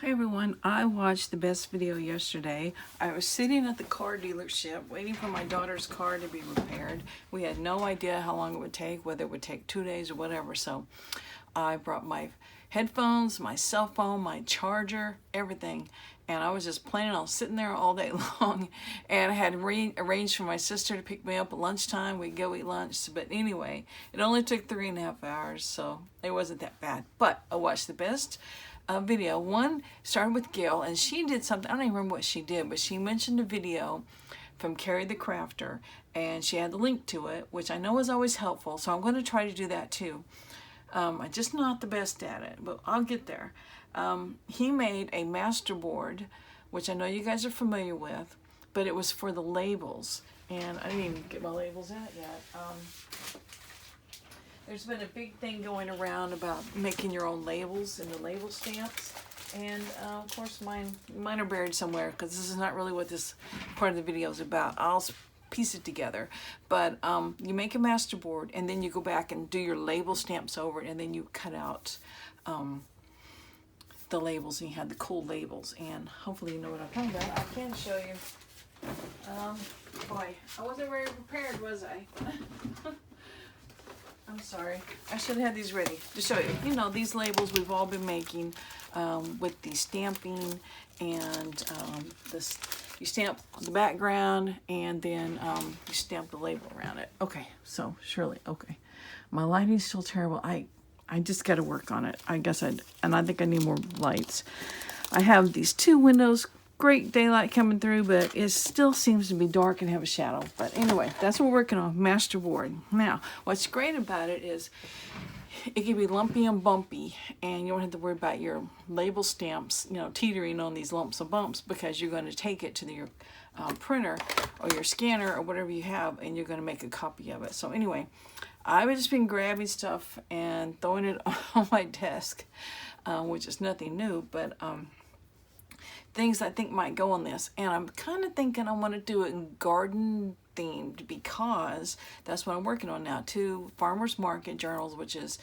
Hi everyone, I watched the best video yesterday. I was sitting at the car dealership waiting for my daughter's car to be repaired. We had no idea how long it would take, whether it would take 2 days or whatever, so I brought my headphones, my cell phone, my charger, everything, and I was just planning on sitting there all day long. And I had arranged for my sister to pick me up at lunchtime. We'd go eat lunch, but anyway, it only took 3.5 hours, so it wasn't that bad. But I watched the best video. One started with Gail, and she did something, I don't even remember what she did, but she mentioned a video from Carrie the Crafter, and she had the link to it, which I know is always helpful, so I'm going to try to do that too. I'm just not the best at it, but I'll get there. He made a master board, which I know you guys are familiar with, but it was for the labels, and I didn't even get my labels in it yet. There's been a big thing going around about making your own labels and the label stamps, and of course mine are buried somewhere because this is not really what this part of the video is about. I'll piece it together, but you make a master board and then you go back and do your label stamps over it, and then you cut out the labels, and you have the cool labels, and hopefully you know what I'm talking about. I can show you. Boy, I wasn't very prepared, was I? I'm sorry. I should have had these ready to show you. You know, these labels we've all been making with the stamping, and you stamp the background, and then you stamp the label around it. Okay, so Shirley, okay. My lighting's still terrible. I just got to work on it. I think I need more lights. I have these 2 windows, great daylight coming through, but it still seems to be dark and have a shadow. But anyway, that's what we're working on, master board. Now, what's great about it is it can be lumpy and bumpy, and you don't have to worry about your label stamps, you know, teetering on these lumps and bumps, because you're going to take it to your printer or your scanner or whatever you have, and you're going to make a copy of it. So anyway, I've just been grabbing stuff and throwing it on my desk, which is nothing new, but things I think might go on this. And I'm kind of thinking I want to do it garden themed, because that's what I'm working on now. 2 farmers market journals, which is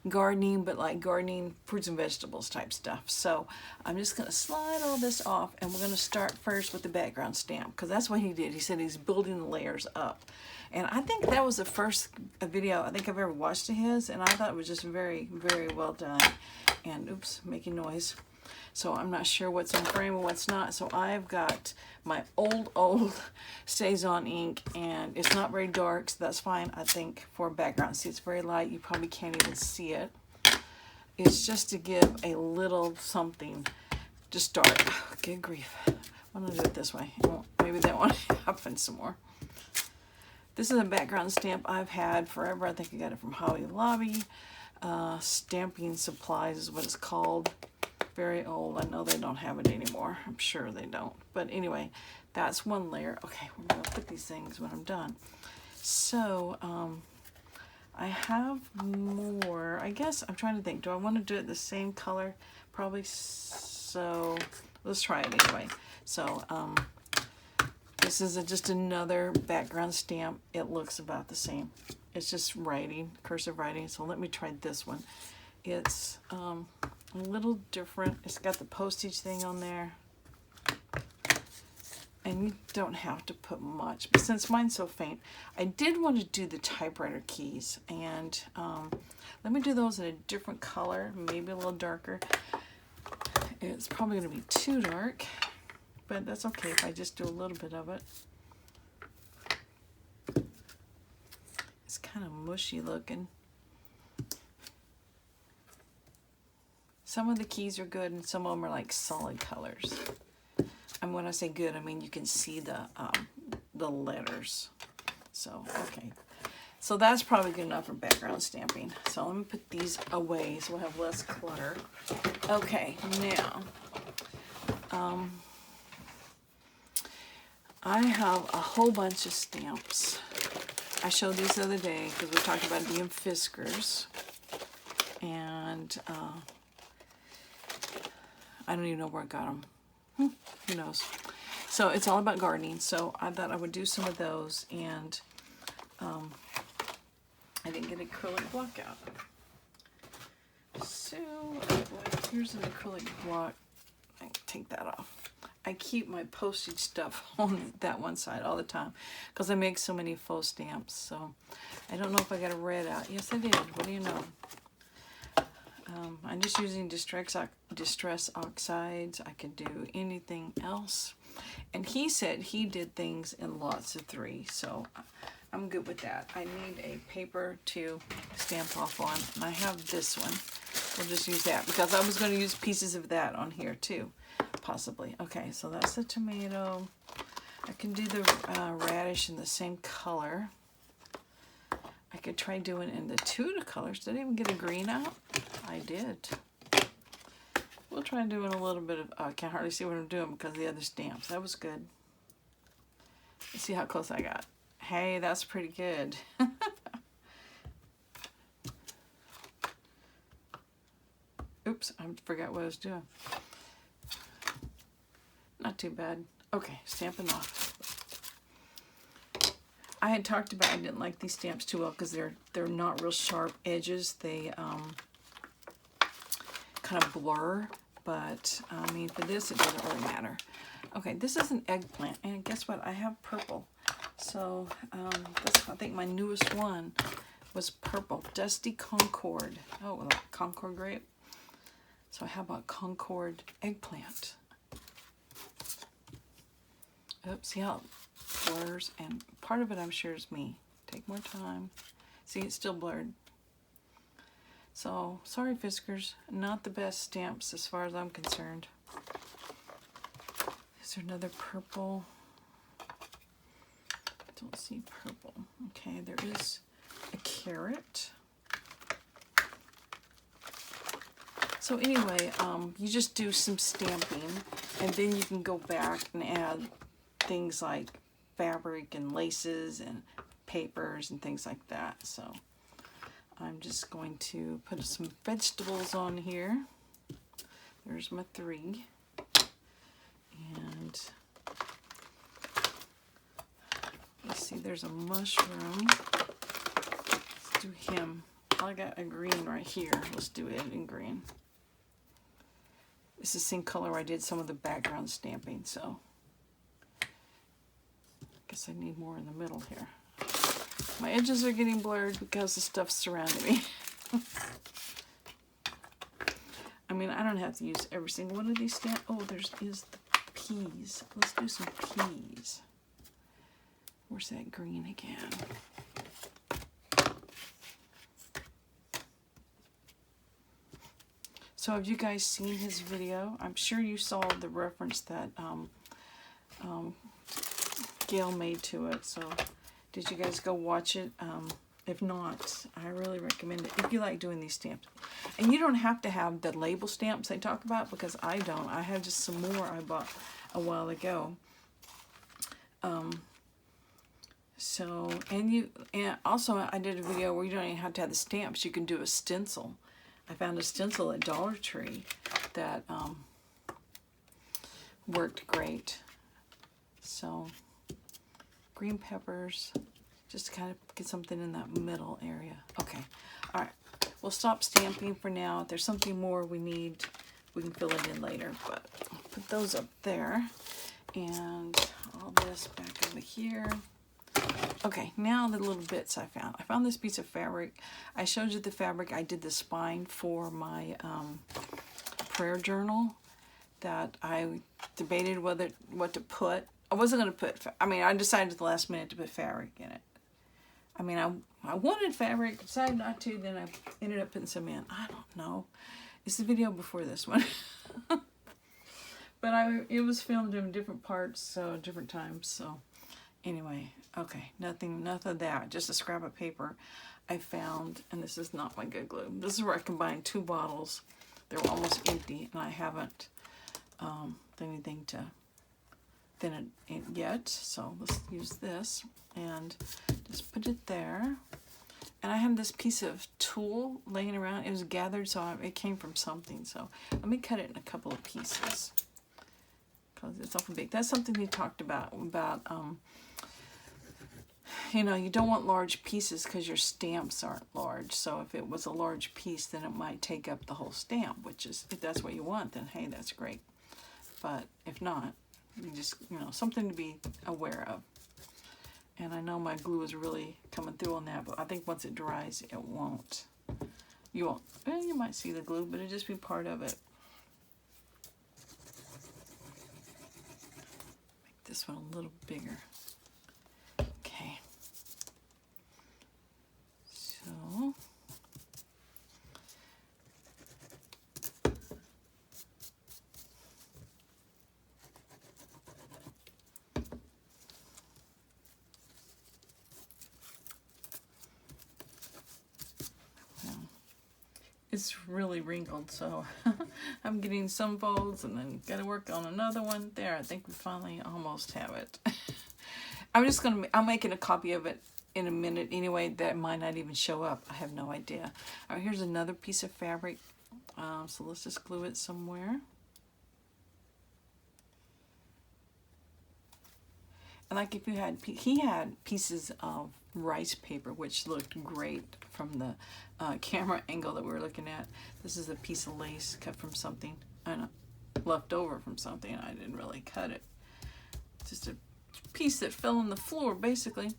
gardening, but like gardening fruits and vegetables type stuff. So I'm just going to slide all this off, and we're going to start first with the background stamp, because that's what he did. He said he's building the layers up. And I think that was the first video I think I've ever watched of his, and I thought it was just very, very well done. And oops, making noise. So I'm not sure what's on frame and what's not. So I've got my old Stays On ink, and it's not very dark, so that's fine, I think, for background. See, it's very light. You probably can't even see it. It's just to give a little something to start. Good grief. I'm going to do it this way. Maybe that won't happen some more. This is a background stamp I've had forever. I think I got it from Hobby Lobby. Stamping Supplies is what it's called. Very old. I know they don't have it anymore. I'm sure they don't. But anyway, that's one layer. Okay, we're going to put these things when I'm done. So, I have more. I guess I'm trying to think. Do I want to do it the same color? Probably so. Let's try it anyway. So, this is just another background stamp. It looks about the same. It's just writing, cursive writing. So let me try this one. It's a little different. It's got the postage thing on there. And you don't have to put much, but since mine's so faint, I did want to do the typewriter keys. And let me do those in a different color, maybe a little darker. It's probably going to be too dark, but that's okay if I just do a little bit of it. It's kind of mushy looking. Some of the keys are good, and some of them are like solid colors. And when I say good, I mean you can see the letters. So, okay. So that's probably good enough for background stamping. So let me put these away so we'll have less clutter. Okay, now, I have a whole bunch of stamps. I showed these the other day because we talked about being Fiskars. And I don't even know where I got them. Who knows? So it's all about gardening. So I thought I would do some of those, and I didn't get acrylic block out. So here's an acrylic block I take that off. I keep my postage stuff on that one side all the time because I make so many faux stamps. So I don't know if I got a red out. Yes, I did. What do you know? I'm just using distress oxides. I could do anything else. And he said he did things in lots of 3, so I'm good with that. I need a paper to stamp off on, and I have this one. We'll just use that because I was going to use pieces of that on here too, possibly. Okay, so that's the tomato. I can do the radish in the same color. I could try doing it in the tuna colors. Did I even get a green out? I did. We'll try doing a little bit of, I can't hardly see what I'm doing because of the other stamps. That was good. Let's see how close I got. Hey, that's pretty good. Oops, I forgot what I was doing. Not too bad. Okay, stamping off. I had talked about I didn't like these stamps too well because they're not real sharp edges. They kind of blur, but I mean for this it doesn't really matter. Okay, this is an eggplant, and guess what? I have purple. So this, I think my newest one was purple, Dusty Concord. Oh, well, Concord grape. So how about Concord eggplant? Oops, see how it blurs? And part of it I'm sure is me. Take more time. See, it's still blurred. So, sorry Fiskars, not the best stamps as far as I'm concerned. Is there another purple? I don't see purple. Okay, there is a carrot. So anyway, you just do some stamping, and then you can go back and add things like fabric and laces and papers and things like that. So I'm just going to put some vegetables on here. There's my 3. And let's see, there's a mushroom. Let's do him. I got a green right here. Let's do it in green. It's the same color I did some of the background stamping, so I guess I need more in the middle here. My edges are getting blurred because the stuff's surrounding me. I mean, I don't have to use every single one of these stamps. Oh, is the peas. Let's do some peas. Where's that green again? So have you guys seen his video? I'm sure you saw the reference that Gail made to it. So did you guys go watch it? If not, I really recommend it if you like doing these stamps. And you don't have to have the label stamps they talk about, because I don't. I have just some more I bought a while ago. And also I did a video where you don't even have to have the stamps. You can do a stencil. I found a stencil at Dollar Tree that worked great. So green peppers, just to kind of get something in that middle area. Okay, all right. We'll stop stamping for now. If there's something more we need, we can fill it in later. But I'll put those up there, and all this back over here. Okay, now the little bits I found. I found this piece of fabric. I showed you the fabric. I did the spine for my prayer journal that I debated what to put. I wasn't going to put, I decided at the last minute to put fabric in it. I mean, I wanted fabric, decided not to, then I ended up putting some in. I don't know. It's the video before this one. But it was filmed in different parts, so different times, so anyway, okay, nothing of that, just a scrap of paper I found, and this is not my good glue. This is where I combined 2 bottles. They were almost empty, and I haven't done anything to thin it in yet, so let's use this and just put it there. And I have this piece of tulle laying around. It was gathered, so it came from something, so let me cut it in a couple of pieces because it's awful big. That's something he talked about you know, you don't want large pieces because your stamps aren't large. So if it was a large piece, then it might take up the whole stamp, which is, if that's what you want, then hey, that's great. but if not, you just, something to be aware of. And I know my glue is really coming through on that, but I think once it dries, it won't. You won't. Well, you might see the glue, but it'll just be part of it. Make this one a little bigger. Okay. So. It's really wrinkled, so I'm getting some folds and then got to work on another one. There, I think we finally almost have it. I'm making a copy of it in a minute anyway. That might not even show up. I have no idea. All right, here's another piece of fabric. So let's just glue it somewhere. And like if you had, he had pieces of rice paper, which looked great from the camera angle that we were looking at. This is a piece of lace cut from something, left over from something. I didn't really cut it. Just a piece that fell on the floor, basically.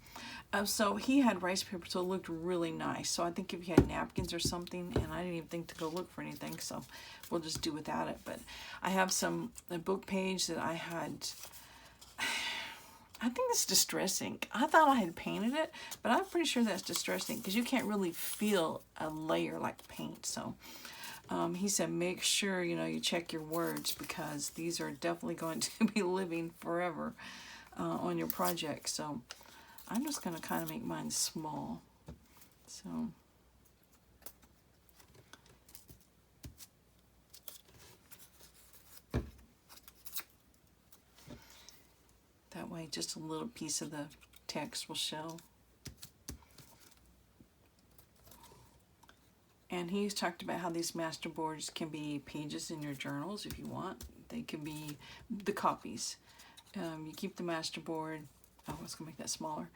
So he had rice paper, so it looked really nice. So I think if you had napkins or something, and I didn't even think to go look for anything, so we'll just do without it. But I have a book page that I had. I think it's distress ink. I thought I had painted it, but I'm pretty sure that's distress ink because you can't really feel a layer like paint. So he said, make sure, you check your words because these are definitely going to be living forever on your project. So I'm just going to kind of make mine small. So that way just a little piece of the text will show. And he's talked about how these master boards can be pages in your journals if you want. They can be the copies. You keep the master board. Oh, I was going to make that smaller.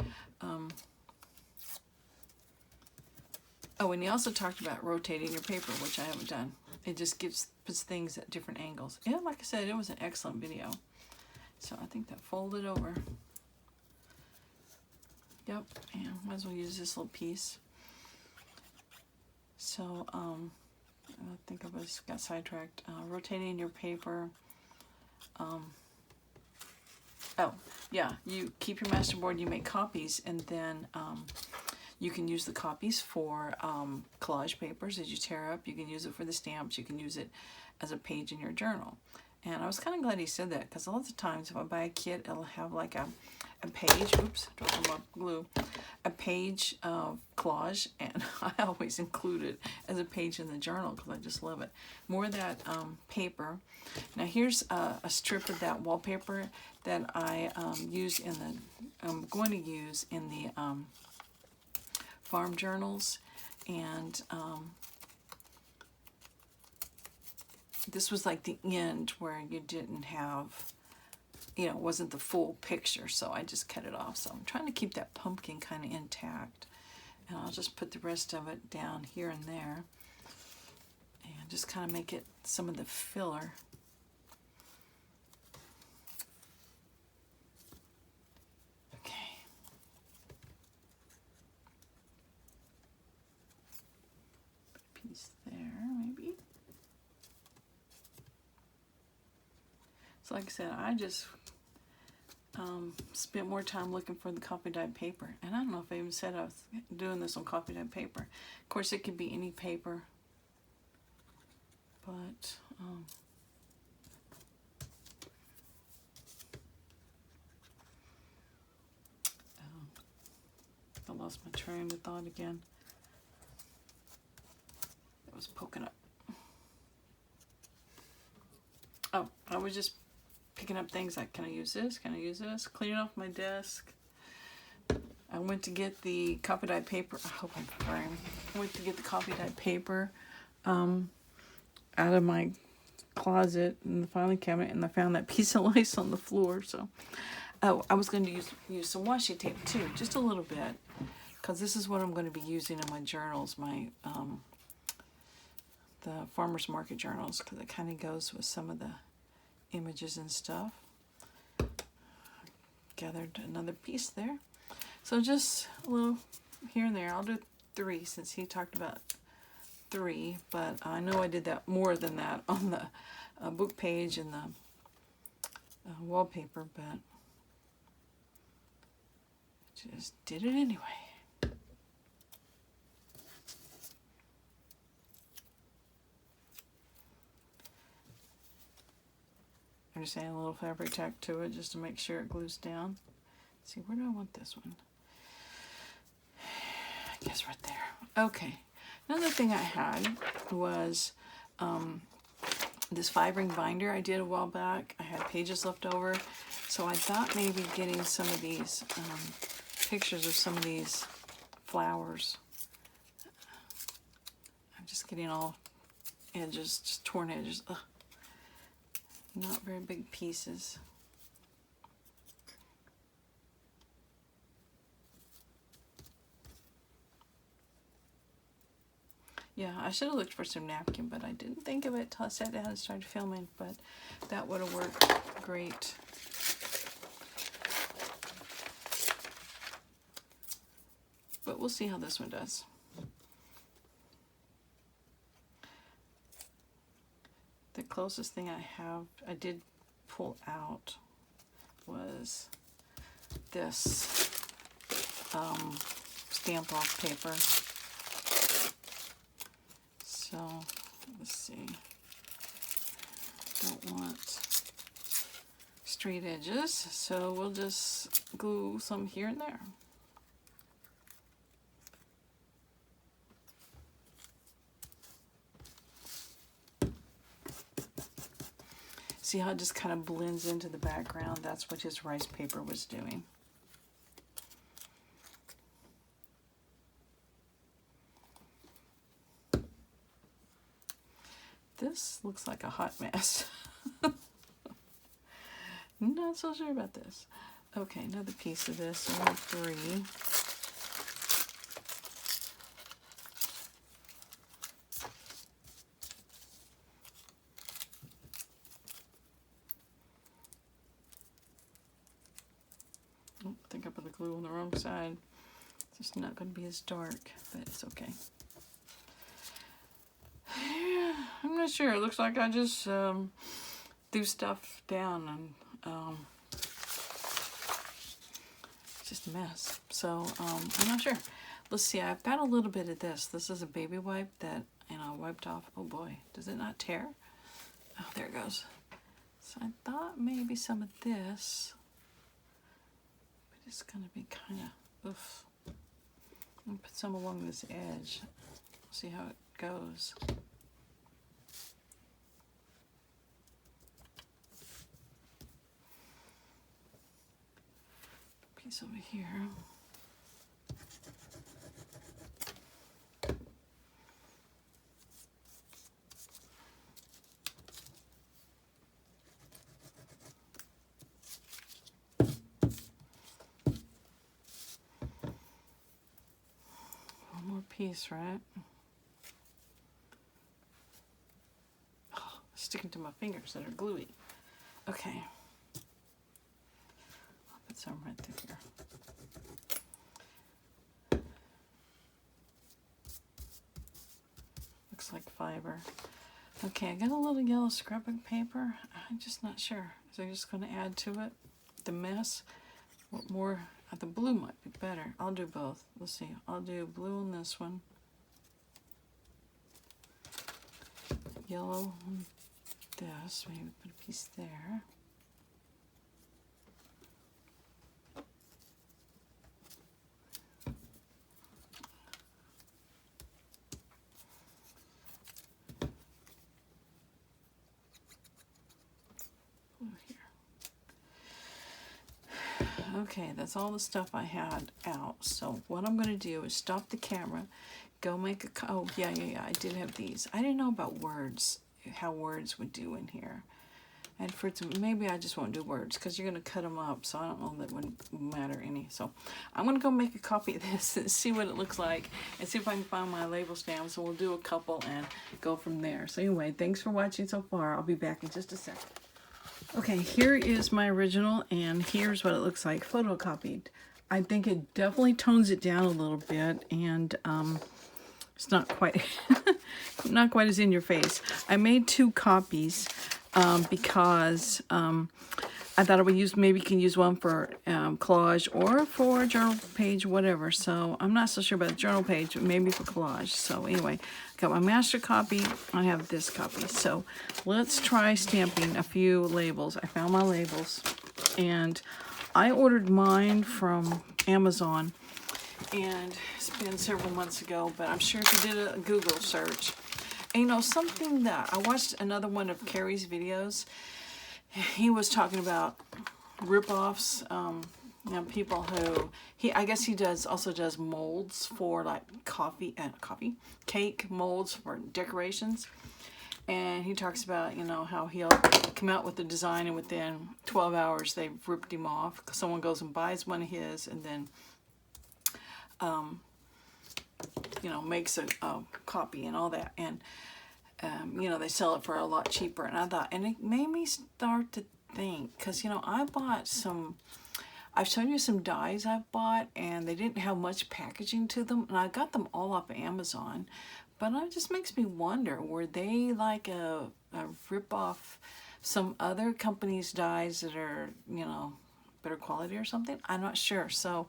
Oh, and he also talked about rotating your paper, which I haven't done. It just puts things at different angles. Yeah, like I said, it was an excellent video. So I think that folded over. Yep, and might as well use this little piece. So, I think I got sidetracked. Rotating your paper. Oh, yeah, you keep your master board, you make copies, and then you can use the copies for collage papers as you tear up. You can use it for the stamps. You can use it as a page in your journal. And I was kind of glad he said that because a lot of the times if I buy a kit, it'll have like a page, oops, dropped my glue, a page of collage, and I always include it as a page in the journal because I just love it. More of that paper. Now here's a strip of that wallpaper that I I'm going to use in the farm journals, and this was like the end where you didn't have, it wasn't the full picture, so I just cut it off. So I'm trying to keep that pumpkin kind of intact, and I'll just put the rest of it down here and there and just kind of make it some of the filler. Okay. Put a piece there, maybe. So like I said, I just spent more time looking for the coffee dyed paper. And I don't know if I even said I was doing this on coffee dyed paper. Of course, it could be any paper. But, I lost my train of thought again. It was poking up. Oh, I was just picking up things like, can I use this? Can I use this? Cleaning off my desk. I went to get the coffee dyed paper. I hope I'm framed. I went to get the coffee dyed paper out of my closet in the filing cabinet, and I found that piece of lace on the floor. So, oh, I was going to use some washi tape too, just a little bit, because this is what I'm going to be using in my journals, my the farmers market journals, because it kind of goes with some of the images and stuff. Gathered another piece there. So just a little here and there. I'll do 3 since he talked about 3, but I know I did that more than that on the book page and the wallpaper, but just did it anyway. I'm just adding a little fabric tack to it just to make sure it glues down. Let's see, where do I want this one? I guess right there. Okay. Another thing I had was this 5-ring binder I did a while back. I had pages left over, so I thought maybe getting some of these pictures of some of these flowers. I'm just getting all edges, just torn edges. Ugh. Not very big pieces. Yeah, I should have looked for some napkin, but I didn't think of it till I sat down and started filming, but that would have worked great. But we'll see how this one does. The closest thing I did pull out was this stamp off paper. So let's see. Don't want straight edges, so we'll just glue some here and there. See how it just kind of blends into the background? That's what his rice paper was doing. This looks like a hot mess. Not so sure about this. Okay, another piece of this, only 3. I think I put the glue on the wrong side. It's just not going to be as dark, but it's okay. Yeah, I'm not sure. It looks like I just threw stuff down and it's just a mess. So I'm not sure. Let's see. I've got a little bit of this. This is a baby wipe that I wiped off. Oh boy, does it not tear? Oh, there it goes. So I thought maybe some of this. It's gonna be kind of oof. I'm gonna put some along this edge. See how it goes. Piece over here. Piece, right? Oh, sticking to my fingers that are gluey. Okay. I'll put some right through here. Looks like fiber. Okay, I got a little yellow scrapbook paper. I'm just not sure. So I'm just going to add to it the mess. What more? The blue might be better. I'll do both. Let's see. I'll do blue on this one. Yellow on this. Maybe put a piece there. Blue here. Okay, that's all the stuff I had out. So what I'm going to do is stop the camera, go make a, oh yeah, I did have these. I didn't know about words, how words would do in here. And for maybe I just won't do words because you're going to cut them up, so I don't know that wouldn't matter any. So I'm going to go make a copy of this and see what it looks like and see if I can find my label stamps, and we'll do a couple and go from there. So anyway, thanks for watching so far. I'll be back in just a second. Okay, here is my original, and here's what it looks like photocopied. I think it definitely tones it down a little bit, and it's not quite not quite as in your face. I made 2 copies because I thought I would use, maybe you can use one for collage or for journal page, whatever. So I'm not so sure about the journal page, but maybe for collage. So anyway, I got my master copy. I have this copy. So let's try stamping a few labels. I found my labels, and I ordered mine from Amazon, and it's been several months ago, but I'm sure if you did a Google search, and you know, something that I watched another one of Carrie's videos. He was talking about rip-offs, you know, people who, I guess he also does molds for like cake molds for decorations. And he talks about, you know, how he'll come out with the design and within 12 hours they've ripped him off. Someone goes and buys one of his and then, you know, makes a copy and all that. And you know, they sell it for a lot cheaper. And I thought, and it made me start to think, because, you know, I bought I've shown you some dies I've bought, and they didn't have much packaging to them, and I got them all off of Amazon. But it just makes me wonder, were they like a rip-off some other companies' dies that are, you know, better quality or something? I'm not sure. So,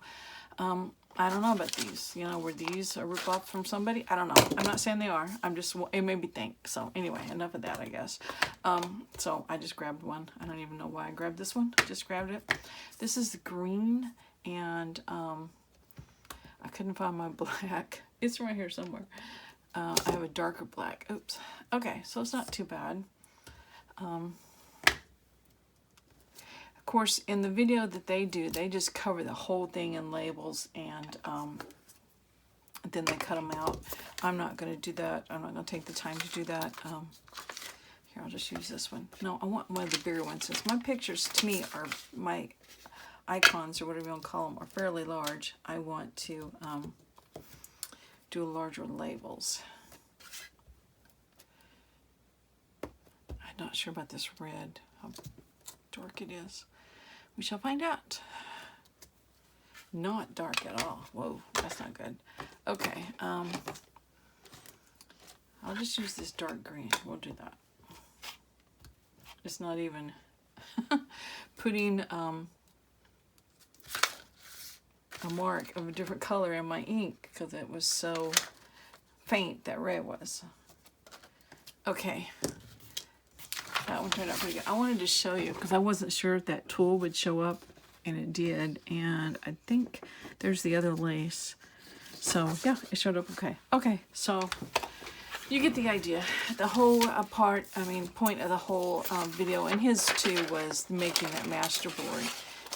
I don't know about these. You know, were these a rip-off from somebody? I don't know. I'm not saying they are. It made me think. So anyway, enough of that, I guess. So I just grabbed one. I don't even know why I grabbed this one. Just grabbed it. This is the green, and I couldn't find my black. It's right here somewhere. I have a darker black. Oops. Okay, so it's not too bad. Of course, in the video that they do, they just cover the whole thing in labels, and then they cut them out. I'm not going to do that. I'm not going to take the time to do that. Here, I'll just use this one. No, I want one of the bigger ones. Since my pictures, to me, are my icons, or whatever you want to call them, are fairly large. I want to do larger labels. I'm not sure about this red, how dark it is. We shall find out. Not dark at all. Whoa, that's not good. Okay, I'll just use this dark green. We'll do that. It's not even putting a mark of a different color in my ink because it was so faint, that red was. Okay. That one turned out pretty good. I wanted to show you because I wasn't sure if that tool would show up, and it did. And I think there's the other lace. So yeah, it showed up okay. Okay, so you get the idea. The whole point of the whole video, and his too, was making that master board.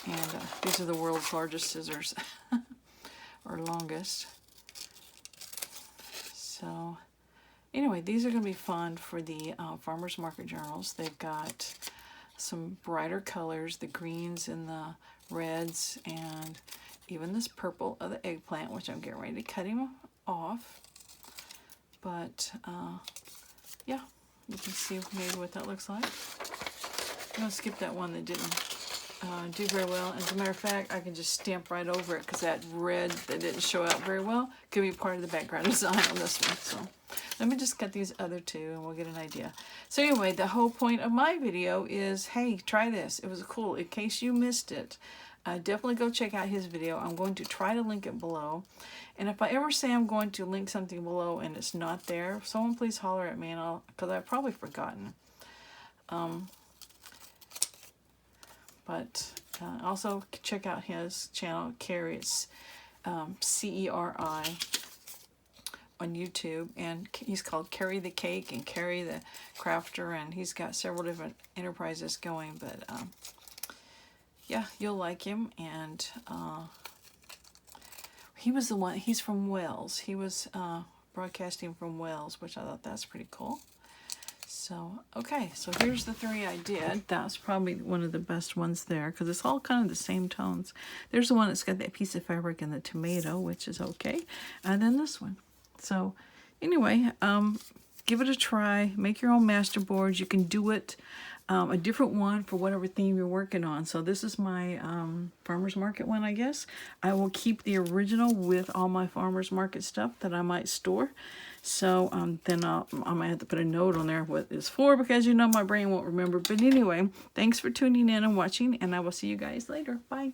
And these are the world's largest scissors, or longest. So anyway, these are going to be fun for the farmers market journals. They've got some brighter colors, the greens and the reds, and even this purple of the eggplant, which I'm getting ready to cut him off. But yeah, you can see maybe what that looks like. I'm going to skip that one that didn't do very well. As a matter of fact, I can just stamp right over it because that red that didn't show out very well could be part of the background design on this one. So let me just cut these other two and we'll get an idea. So anyway, the whole point of my video is, hey, try this. It was cool. In case you missed it, definitely go check out his video. I'm going to try to link it below. And if I ever say I'm going to link something below and it's not there, someone please holler at me, and because I've probably forgotten. But also check out his channel, Carrie. It's C-E-R-I. on YouTube, and he's called Carrie the Cake and Carrie the Crafter, and he's got several different enterprises going. But yeah, you'll like him. And he was the one, he's from Wales. He was broadcasting from Wales, which I thought that's pretty cool. So okay, so here's the three I did. That's probably one of the best ones there because it's all kind of the same tones. There's the one that's got that piece of fabric and the tomato, which is okay, and then this one. So anyway, give it a try. Make your own master boards. You can do it a different one for whatever theme you're working on. So this is my farmer's market one, I guess. I will keep the original with all my farmer's market stuff that I might store. So then I might have to put a note on there what it's for, because you know my brain won't remember. But anyway, thanks for tuning in and watching, and I will see you guys later. Bye.